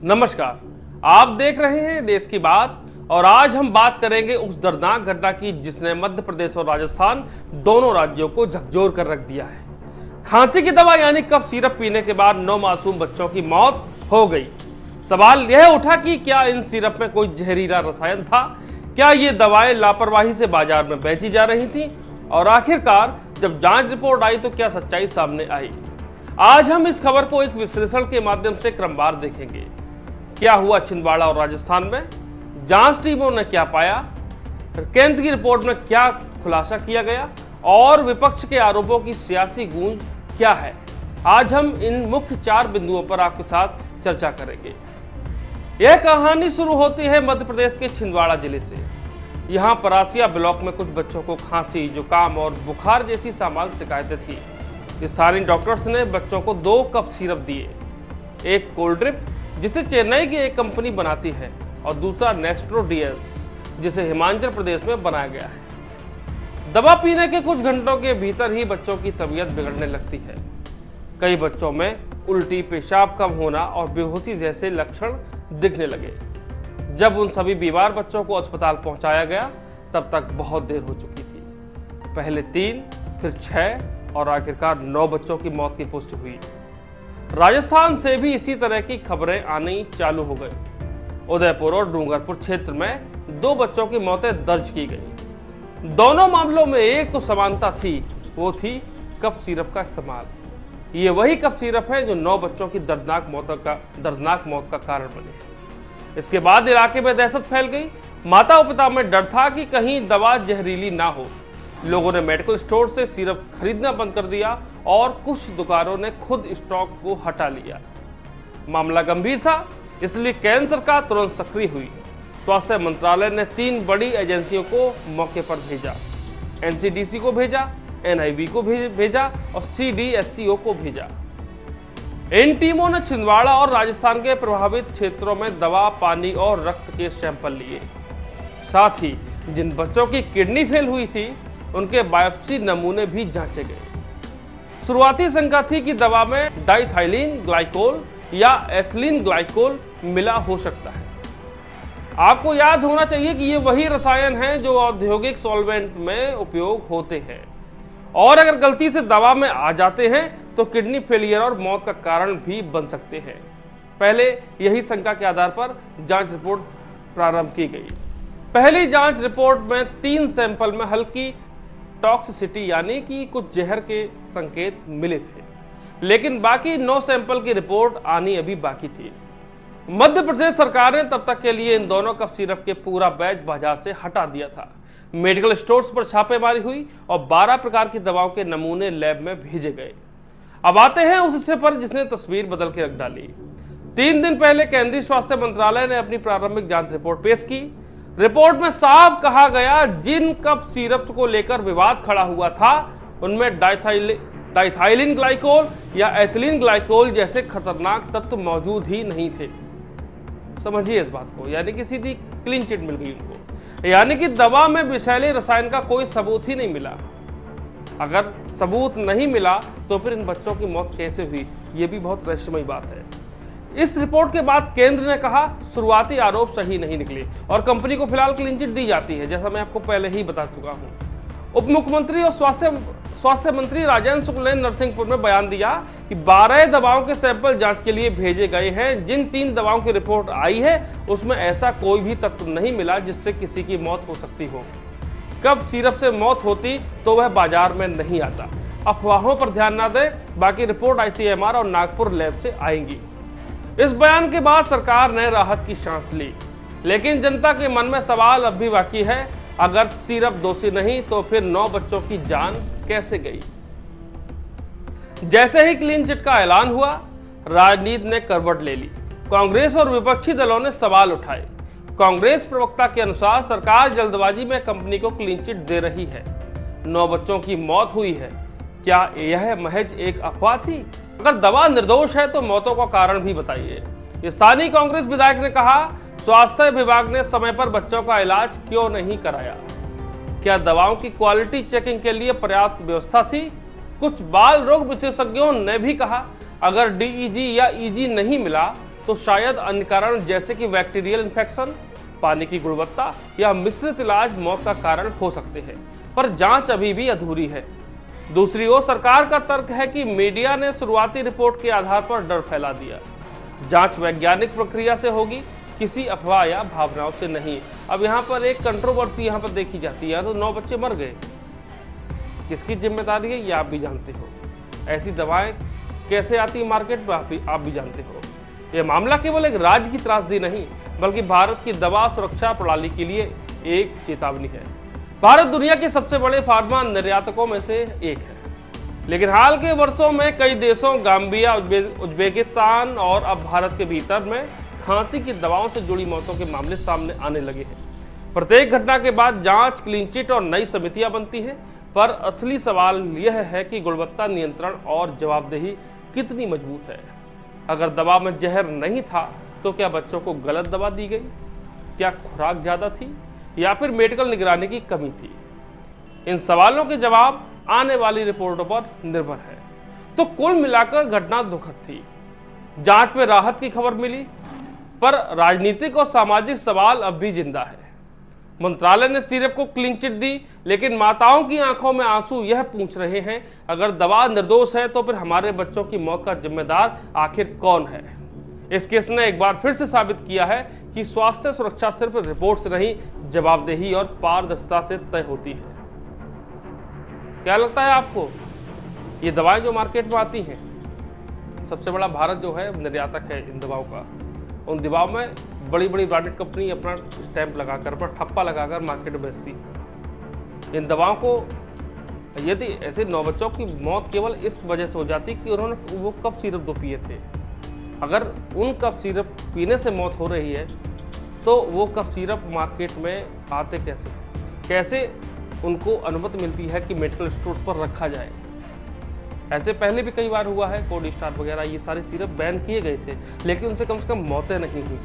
नमस्कार, आप देख रहे हैं देश की बात और आज हम बात करेंगे उस दर्दनाक घटना की जिसने मध्य प्रदेश और राजस्थान दोनों राज्यों को झकझोर कर रख दिया है। खांसी की दवा यानी कफ सिरप पीने के बाद 9 मासूम बच्चों की मौत हो गई। सवाल यह उठा कि क्या इन सिरप में कोई जहरीला रसायन था? क्या ये दवाएं लापरवाही से बाजार में बेची जा रही थी? और आखिरकार जब जांच रिपोर्ट आई तो क्या सच्चाई सामने आई? आज हम इस खबर को एक विश्लेषण के माध्यम से क्रमवार देखेंगे। क्या हुआ छिंदवाड़ा और राजस्थान में, जांच टीमों ने क्या पाया, केंद्र की रिपोर्ट में क्या खुलासा किया गया और विपक्ष के आरोपों की सियासी गूंज क्या है। आज हम इन मुख्य 4 बिंदुओं पर आपके साथ चर्चा करेंगे। यह कहानी शुरू होती है मध्य प्रदेश के छिंदवाड़ा जिले से। यहाँ परासिया ब्लॉक में कुछ बच्चों को खांसी, जुकाम और बुखार जैसी सामान्य शिकायतें थी। स्थानीय डॉक्टर्स ने बच्चों को 2 कप सिरप दिए, एक कोल्ड ड्रिप जिसे चेन्नई की एक कंपनी बनाती है और दूसरा नेक्स्ट्रो डीएस जिसे हिमाचल प्रदेश में बनाया गया है। दवा पीने के कुछ घंटों के भीतर ही बच्चों की तबीयत बिगड़ने लगती है। कई बच्चों में उल्टी, पेशाब कम होना और बेहोशी जैसे लक्षण दिखने लगे। जब उन सभी बीमार बच्चों को अस्पताल पहुंचाया गया तब तक बहुत देर हो चुकी थी। पहले 3, फिर 6 और आखिरकार 9 बच्चों की मौत की पुष्टि हुई। राजस्थान से भी इसी तरह की खबरें आनी चालू हो गई। उदयपुर और डूंगरपुर क्षेत्र में 2 बच्चों की मौतें दर्ज की गई। दोनों मामलों में एक तो समानता थी, वो थी कफ सिरप का इस्तेमाल। ये वही कफ सिरप है जो 9 बच्चों की दर्दनाक मौत का कारण बने। इसके बाद इलाके में दहशत फैल गई। माता पिता में डर था कि कहीं दवा जहरीली ना हो। लोगों ने मेडिकल स्टोर से सिरप खरीदना बंद कर दिया और कुछ दुकानों ने खुद स्टॉक को हटा लिया। मामला गंभीर था, इसलिए केंद्र सरकार तुरंत सक्रिय हुई। स्वास्थ्य मंत्रालय ने 3 बड़ी एजेंसियों को मौके पर भेजा। एनसीडीसी को भेजा, एनआईवी को भेजा और सीडीएससीओ को भेजा। इन टीमों ने छिंदवाड़ा और राजस्थान के प्रभावित क्षेत्रों में दवा, पानी और रक्त के सैंपल लिए। साथ ही जिन बच्चों की किडनी फेल हुई थी उनके बायोप्सी नमूने भी जांचे गए। शुरुआती शंका थी कि दवा में डाइथाइलिन ग्लाइकोल या एथिलीन ग्लाइकोल मिला हो सकता है। आपको याद होना चाहिए कि ये वही रसायन हैं जो औद्योगिक सॉल्वेंट में उपयोग होते हैं और अगर गलती से दवा में आ जाते हैं तो किडनी फेलियर और मौत का कारण भी बन सकते हैं। पहले यही शंका के आधार पर जांच रिपोर्ट प्रारंभ की गई। पहली जांच रिपोर्ट में 3 सैंपल में हल्की टॉक्सिसिटी यानी कि कुछ जहर के संकेत मिले थे, लेकिन बाकी 9 सैंपल की रिपोर्ट आनी अभी बाकी थी। मध्य प्रदेश सरकार ने तब तक के लिए इन दोनों कफ सिरप के पूरा बैच बाजार से हटा दिया था। मेडिकल स्टोर्स पर छापेमारी हुई और 12 प्रकार की दवाओं के नमूने लैब में भेजे गए। अब आते हैं उस हिस्से पर जिसने तस्वीर बदल के रख डाली। 3 दिन पहले केंद्रीय स्वास्थ्य मंत्रालय ने अपनी प्रारंभिक जांच रिपोर्ट पेश की। रिपोर्ट में साफ कहा गया जिन कफ सिरप को लेकर विवाद खड़ा हुआ था उनमें डाइथाइलिन ग्लाइकोल या एथिलीन ग्लाइकोल जैसे खतरनाक तत्व मौजूद ही नहीं थे। समझिए इस बात को, यानी कि सीधी क्लीन चिट मिल गई उनको, यानी कि दवा में विषैले रसायन का कोई सबूत ही नहीं मिला। अगर सबूत नहीं मिला तो फिर इन बच्चों की मौत कैसे हुई, ये भी बहुत रहस्यमयी बात है। इस रिपोर्ट के बाद केंद्र ने कहा शुरुआती आरोप सही नहीं निकले और कंपनी को फिलहाल क्लीन चिट दी जाती है, जैसा मैं आपको पहले ही बता चुका हूं। उप मुख्यमंत्री और स्वास्थ्य मंत्री राजेंद्र शुक्ल ने नरसिंहपुर में बयान दिया कि 12 दवाओं के सैंपल जांच के लिए भेजे गए हैं। जिन 3 दवाओं की रिपोर्ट आई है उसमें ऐसा कोई भी तत्व नहीं मिला जिससे किसी की मौत हो सकती हो। कफ सिरप से मौत होती तो वह बाजार में नहीं आता। अफवाहों पर ध्यान न दें, बाकी रिपोर्ट आईसीएमआर और नागपुर लैब से आएंगी। इस बयान के बाद सरकार ने राहत की सांस ली, लेकिन जनता के मन में सवाल अब भी बाकी है। अगर सिरप दोषी नहीं तो फिर 9 बच्चों की जान कैसे गई? जैसे ही क्लीन चिट का ऐलान हुआ, राजनीति ने करवट ले ली। कांग्रेस और विपक्षी दलों ने सवाल उठाए। कांग्रेस प्रवक्ता के अनुसार सरकार जल्दबाजी में कंपनी को क्लीन चिट दे रही है। 9 बच्चों की मौत हुई है, क्या यह महज एक अफवाह थी? अगर दवा निर्दोष है तो मौतों का कारण भी बताइए। स्थानीय कांग्रेस विधायक ने कहा स्वास्थ्य विभाग ने समय पर बच्चों का इलाज क्यों नहीं कराया? क्या दवाओं की क्वालिटी चेकिंग के लिए पर्याप्त व्यवस्था थी? कुछ बाल रोग विशेषज्ञों ने भी कहा अगर डीईजी या ईजी नहीं मिला तो शायद अन्य कारण जैसे कि बैक्टीरियल इन्फेक्शन, पानी की गुणवत्ता या मिश्रित इलाज मौत का कारण हो सकते हैं, पर जांच अभी भी अधूरी है। दूसरी ओर सरकार का तर्क है कि मीडिया ने शुरुआती रिपोर्ट के आधार पर डर फैला दिया। जांच वैज्ञानिक प्रक्रिया से होगी, किसी अफवाह या भावनाओं से नहीं। अब यहाँ पर एक कंट्रोवर्सी यहाँ पर देखी जाती है, तो 9 बच्चे मर गए, किसकी जिम्मेदारी है ये आप भी जानते हो। ऐसी दवाएं कैसे आती है मार्केट में आप भी जानते हो। यह मामला केवल एक राज्य की त्रासदी नहीं, बल्कि भारत की दवा सुरक्षा प्रणाली के लिए एक चेतावनी है। भारत दुनिया के सबसे बड़े फार्मा निर्यातकों में से एक है, लेकिन हाल के वर्षों में कई देशों गाम्बिया, उज्बेकिस्तान और अब भारत के भीतर में खांसी की दवाओं से जुड़ी मौतों के मामले सामने आने लगे हैं। प्रत्येक घटना के बाद जांच, क्लीन चिट और नई समितियां बनती हैं, पर असली सवाल यह है कि गुणवत्ता नियंत्रण और जवाबदेही कितनी मजबूत है। अगर दवा में जहर नहीं था तो क्या बच्चों को गलत दवा दी गई? क्या खुराक ज्यादा थी या फिर मेडिकल निगरानी की कमी थी? इन सवालों के जवाब आने वाली रिपोर्टों पर निर्भर है। तो कुल मिलाकर घटना दुखद थी। जांच में राहत की खबर मिली, पर राजनीतिक और सामाजिक सवाल अब भी जिंदा है। मंत्रालय ने सिरप को क्लीन चिट दी, लेकिन माताओं की आंखों में आंसू यह पूछ रहे हैं, अगर दवा निर्दोष है तो फिर हमारे बच्चों की मौत का जिम्मेदार आखिर कौन है? इस केस ने एक बार फिर से साबित किया है कि स्वास्थ्य सुरक्षा सिर्फ रिपोर्ट से नहीं, जवाबदेही और पारदर्शिता से तय होती है। क्या लगता है आपको? ये दवाएं जो मार्केट में आती हैं, सबसे बड़ा भारत जो है निर्यातक है इन दवाओं का। उन दवाओं में बड़ी बड़ी ब्रांडेड कंपनी अपना स्टैंप लगाकर, अपना ठप्पा लगाकर मार्केट में बेचती है इन दवाओं को। यदि ऐसे 9 बच्चों की मौत केवल इस वजह से हो जाती कि उन्होंने वो कप सिरप 2 पिए थे, अगर उन कप सिरप पीने से मौत हो रही है तो वो कप सिरप मार्केट में आते कैसे उनको अनुमति मिलती है कि मेडिकल स्टोर्स पर रखा जाए? ऐसे पहले भी कई बार हुआ है, कोड स्टार वगैरह ये सारे सिरप बैन किए गए थे, लेकिन उनसे कम से कम मौतें नहीं हुई।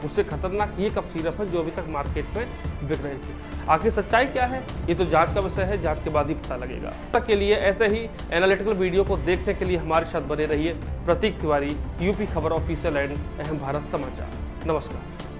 उससे खतरनाक ये कप सिरप है जो अभी तक मार्केट में बिक रहे थे। आखिर सच्चाई क्या है, ये तो जांच का विषय है, जांच के बाद ही पता लगेगा। तक के लिए ऐसे ही एनालिटिकल वीडियो को देखने के लिए हमारे साथ बने रहिए। प्रतीक तिवारी, यूपी खबर ऑफिशियल एंड अहम भारत समाचार। नमस्कार।